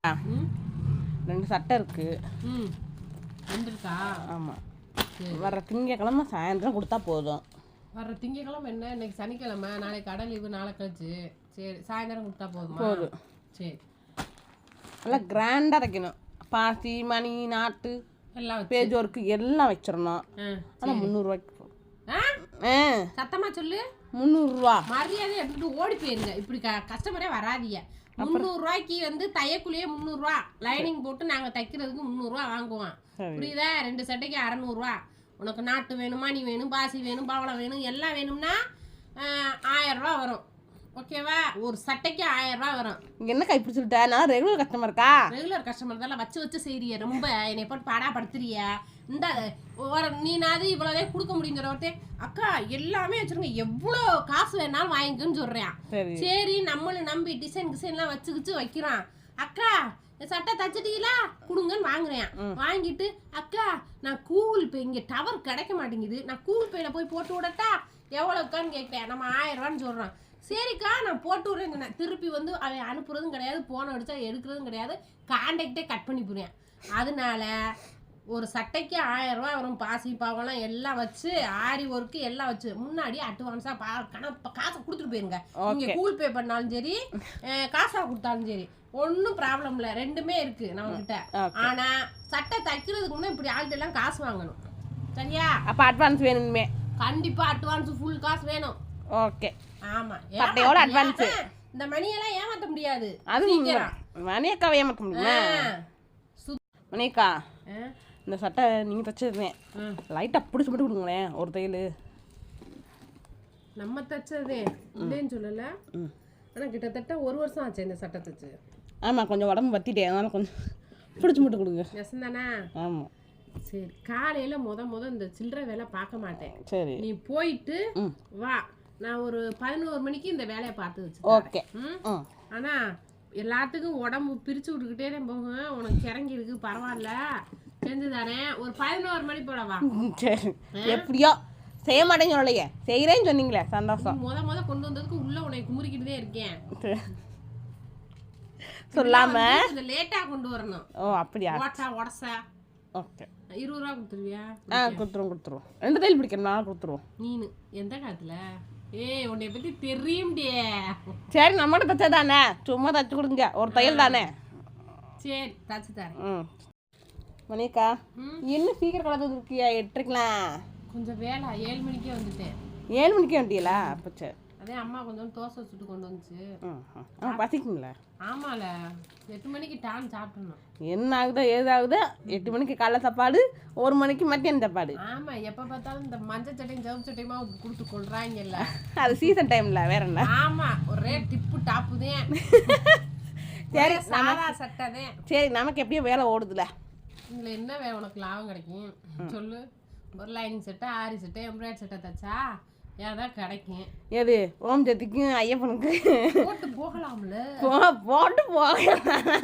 2 சட்டை இருக்கு. வந்துருக்கா? ஆமாம். வர திங்கக்கிழமை சாயந்தரம் கொடுத்தா போதும். வர திங்கக்கிழமை என்ன? இன்னைக்கு சனிக்கிழமை, நாளைக்கு கடை லீவு, நாளை கழிச்சு. சரி, சாயந்தரம் கொடுத்தா போதுமா? போதும். சரி, நல்லா கிராண்டாக தைக்கணும். பாசி, மணி, நாட்டு எல்லாம் பேஜ் ஒர்க்கு எல்லாம் வச்சிடணும். ஆனால் 300 சத்தமா சொல்லு. 300 மரியாதை எடுத்துட்டு ஓடி போயிருங்க. இப்படி கஸ்டமரே வராதீங்க. 300 வந்து தையக்குள்ளேயே 300 லைனிங் போட்டு நாங்கள் தைக்கிறதுக்கு 300 வாங்குவோம். புரியுதா? 2 சட்டைக்கு 600. உனக்கு நாட்டு வேணும், மணி வேணும், பாசி வேணும், பவளம் வேணும், எல்லாம் வேணும்னா 1000 வரும். ஓகேவா? ஒரு சட்டைக்கு 1000 வரும். இங்கே என்ன கைப்பிடி சொல்லிட்டா? நான் ரெகுலர் கஸ்டமருக்கா? ரெகுலர் கஸ்டமர் தான். வச்சு செய்றிய. ரொம்ப என்னை போட்டு பாடாப்படுத்துறிய. இந்த நீனாவது இவ்வளோதான் கொடுக்க முடியுங்கிற ஒருத்தர் அக்கா எல்லாமே வச்சிருங்க, எவ்வளோ காசு வேணாலும் வாங்கிக்கன்னு சொல்கிறேன். சரி, நம்மளும் நம்பி டிசைன்லாம் வச்சுக்கிச்சு வைக்கிறான். அக்கா சட்டை தச்சுட்டீங்களா கொடுங்கன்னு வாங்குறேன். வாங்கிட்டு அக்கா நான் கூகுள் பே, இங்கே டவர் கிடைக்க மாட்டேங்குது, நான் கூகுள் பேல போய் போட்டு விடட்டா எவ்வளோக்கான்னு கேட்குறேன். நம்ம 1000 சொல்கிறோம். சரிக்கா நான் போட்டு விட்றேன். திருப்பி வந்து அவன் அனுப்புறதும் கிடையாது, போன் அடிச்சா எடுக்கிறதும் கிடையாது, கான்டாக்டே கட் பண்ணி போடுறேன். அதனால ஒரு சட்டைக்கு 1000 வரும். பாசி பாவெல்லாம் எல்லாம் வச்சு ஆரி ஒர்க்கு எல்லாம் வச்சு முன்னாடி அட்வான்ஸாக காசை கொடுத்துட்டு போயிருங்க. நீங்கள் கூகுள் பே பண்ணாலும் சரி, காசாக கொடுத்தாலும் சரி, ஒன்றும் ப்ராப்ளம் இல்லை. ரெண்டுமே இருக்கு நம்மகிட்ட. ஆனால் சட்டை தைக்கிறதுக்கு முன்னே இப்படி ஆள்கிட்ட எல்லாம் காசு வாங்கணும். சரியா? அப்போ அட்வான்ஸ் வேணுமே. கண்டிப்பாக அட்வான்ஸ் ஃபுல் காசு வேணும். ஓகே. ஆமா, சட்டையோட அட்வான்ஸ். இந்த மணியெல்லாம் ஏமாத்த முடியாது. அது மணியக்காவை ஏமாத்த முடியுமா? மணியக்கா, இந்த சட்டை நீங்கள் தைச்சிருந்தேன், லைட்டாக பிடிச்சி மட்டும் கொடுங்களேன் ஒரு தையல். நம்ம தைச்சதே இல்லைன்னு சொல்லலை, ஆனால் கிட்டத்தட்ட 1 வருஷம் ஆச்சு இந்த சட்டை தைச்சு. ஆமாம், கொஞ்சம் உடம்பு வத்திட்டேன், அதனால கொஞ்சம் பிடிச்சி மட்டும் கொடுங்க. நெசந்தானே? ஆமாம். சரி, காலையில் முத இந்த சில்லறை வேலை பார்க்க மாட்டேன். சரி, நீ போயிட்டு வா. நான் ஒரு 11 மணிக்கு இந்த வேலையை பார்த்து வச்சு. ஓகே. ஆனால் எல்லாத்துக்கும் உடம்பு பிரித்து விட்டுக்கிட்டே தான் போகும். உனக்கு கிறங்கி இருக்கு, பரவாயில்ல, செஞ்சு தானே. ஒரு 11 மணி போல வா. சரி, எப்படியோ செய்ய மாட்டேன்னு சொல்லலையே, செய்கிறேன்னு சொன்னீங்களே, சந்தோஷம். முத கொண்டு வந்ததுக்கு உள்ள உன்னை குமுறிக்கிட்டு தான் இருக்கேன். சொல்லாம லேட்டாக கொண்டு வரணும். ஓ அப்படியா? உடசா. ஓகே. 20 ரூபா கொடுத்துருவியா? கொடுத்துருவோம். 2 தையல் பிடிக்கணும், நான் கொடுத்துருவோம். நீனு எந்த காலத்துல? உன்னை பத்தி தெரியும்டே. சரி, நம்மகிட்ட தைச்சா தானே, சும்மா தைச்சு கொடுங்க, ஒரு தையல் தானே. சரி, தச்சு தரேன். மணியக்கா, இன்னும் சீக்கிரம் கலந்து இருக்கியா? 8:30க்கலாம். கொஞ்சம் வேலை, 7 மணிக்கே வந்துட்டேன். 7 மணிக்கே வந்துட்டீங்களா? அப்போ சரி. அதே அம்மா கொஞ்சம் தோசை சுட்டு கொண்டு வந்துச்சு. பசிக்குங்களா? ஆமால, 8 மணிக்கு டான் சாப்பிடணும். என்ன ஆகுதோ ஏதாகுதோ, 8 மணிக்கு காலை சாப்பாடு, 1 மணிக்கு மத்தியானம் சாப்பாடு. ஆமா, எப்போ பார்த்தாலும் இந்த மஞ்சள் சட்டையும் ஜவு சட்டையுமா கொடுத்து கொள்றாங்கல்ல. அது சீசன் டைம்ல, வேற என்ன? ஆமா, ஒரே டிப்பு டாப்புதேன். சரி, சாதா சட்டை தான். சரி, நமக்கு எப்படியோ வேலை ஓடுதுல. இதில் என்ன உனக்கு லாபம் கிடைக்கும் சொல்லு? ஒரு லைனிங் சட்டை, ஆரி சட்டை, எம்ப்ராய்டரி சட்டை தைச்சா ஏதான் கிடைக்கும். எது? ஓம் சக்திக்கும் ஐயப்பனுக்கு போட்டு போகலாம்ல. போட்டு போகலாம்.